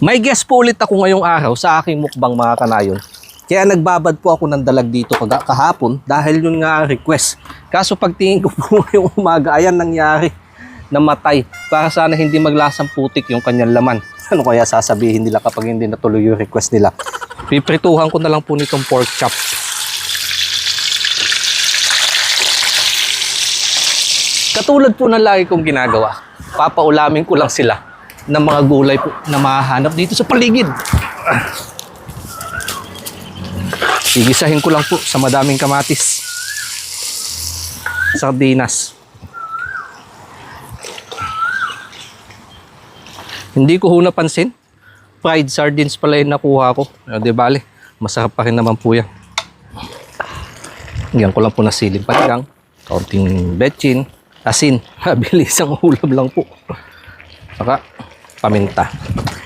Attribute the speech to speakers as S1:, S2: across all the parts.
S1: May guest po ulit ako ngayong araw sa aking mukbang mga kanayon. Kaya nagbabad po ako ng dalag dito kahapon dahil yun nga ang request. Kaso pagtingin ko po ngayong umaga, ayan nangyari, namatay. Para sana hindi maglasang putik yung kanyang laman. Ano kaya sasabihin nila kapag hindi natuloy yung request nila? Piprituhan ko na lang po nitong pork chop. Katulad po ng lagi kong ginagawa, papaulamin ko lang sila ng mga gulay po na mahahanap dito sa paligid. Igisahin ko lang po sa madaming kamatis, sardinas. Hindi ko ho napansin, fried sardines pala yung nakuha ko. Di bale, masarap pa rin naman po yan. Higyan ko lang po na siling panigang, kaunting betchin, asin. Mabilis ang ulam lang po. Saka paminta.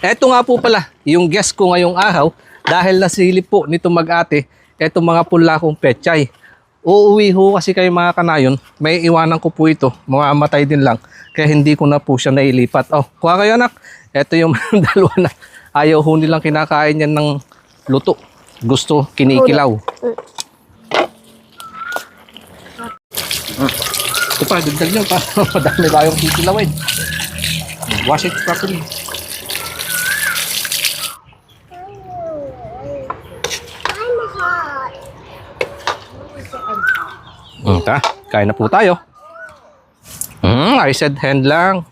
S1: Eto nga po pala, yung guest ko ngayong araw, dahil nasilip po nito mag-ate, eto mga pula kong pechay. Uuwi ho kasi kayo mga kanayon, may iwanan ko po ito, mamamatay din lang, kaya hindi ko na po siya nailipat. Oh, kuha kayo anak, eto yung dalawa na ayaw ho nilang kinakain yan ng luto. Gusto kinikilaw. Ito pa, dagdag nyo pa, madami tayong kikilawin. Wash it properly. Ta, kain na po tayo. I said hand lang.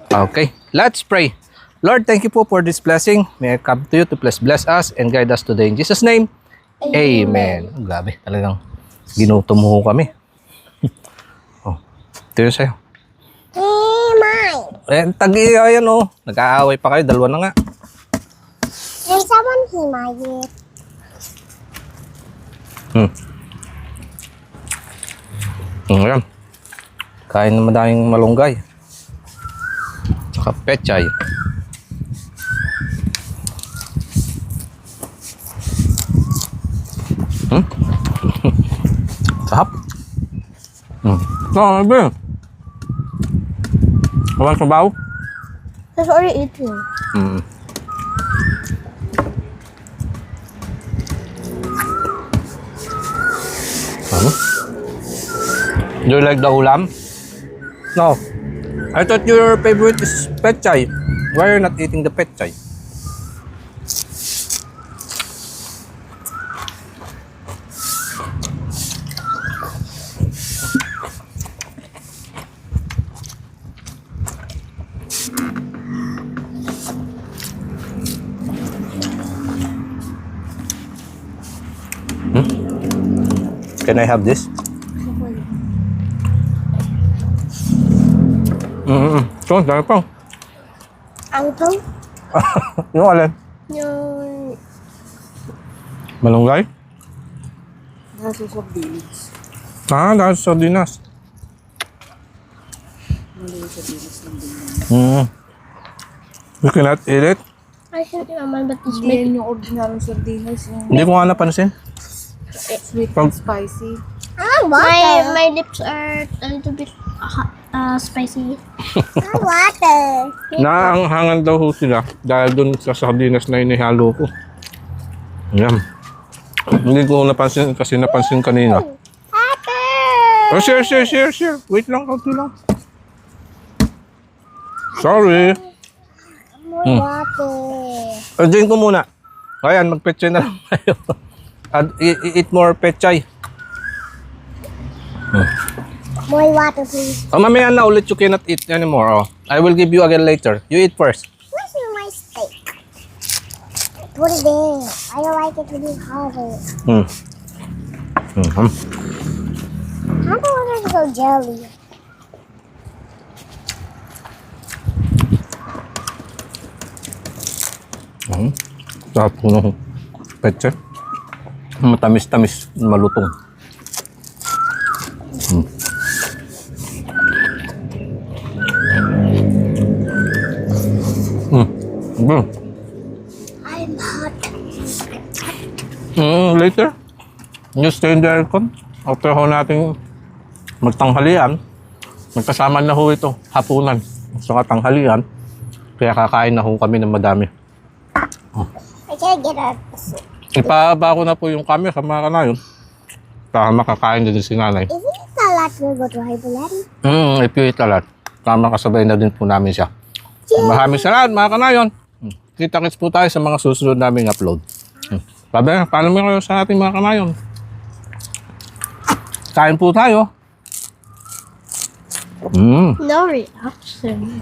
S1: Okay, let's pray. Lord, thank you po for this blessing. May I come to you to bless us and guide us today in Jesus' name. Amen. Grabe, talagang ginutom mo kami. Oh, ito yun sa'yo. Tagi, ayan oh. Nag-aaway pa kayo, dalawa na nga.
S2: There's someone himayit.
S1: Ayan. Kain na madaming malunggay. Tsaka pechay. Sahap. Sabi. Walang sabaw?
S2: That's already eating.
S1: Do you like the ulam? No. I thought your favorite is pechay. Why are you not eating the pechay? Can I have this? So, dami pa.
S2: Uncle?
S1: Yung alin?
S2: Yung...
S1: Malunggay?
S3: Nasa sardinas.
S1: Dahil sa sardinas.
S3: Mali yung sardinas ng binang.
S1: You cannot eat it?
S2: I should naman, but it's
S3: Hindi yan yung ordinarong sardinas. Yung
S1: Hindi ko nga napansin.
S3: sweet and spicy.
S2: My lips are a little bit spicy. Water.
S1: Naanghangan daw ho sila dahil dun sa sardinas na inihalo ko. Ayan. Hindi ko napansin kasi napansin kanina.
S2: Water.
S1: Oh, share. Wait lang, kaunti lang. Sorry.
S2: Water.
S1: Drink ko muna. Ayan, magpechay na lang tayo. Eat more pechay.
S2: More water, please.
S1: Oh, mamaya na ulit you cannot eat anymore. Oh. I will give you again later. You eat first.
S2: Where's my steak? Put it there. I don't like it to be covered. I don't want it to go jelly.
S1: Sarap po ng pechay. Matamis-tamis, malutong.
S2: I'm hot.
S1: Later, you stay in the aircon. After ho natin magtanghalian, magkasama na ho ito, hapunan, saka tanghalian. Kaya kakain na ho kami ng madami.
S2: I can't get a soup.
S1: Ipahaba ko na po yung camera sa mga kanayon. Para makakain din si nanay.
S2: Isn't it a lot we'll go to Hyperland?
S1: If you eat a lot, tama kasabay na din po namin siya. Maraming salamat mga kanayon. Kita-kits po tayo sa mga susunod naming upload. Sabi, paano mo kayo sa ating mga kanayon? Kain po tayo.
S2: No reaction.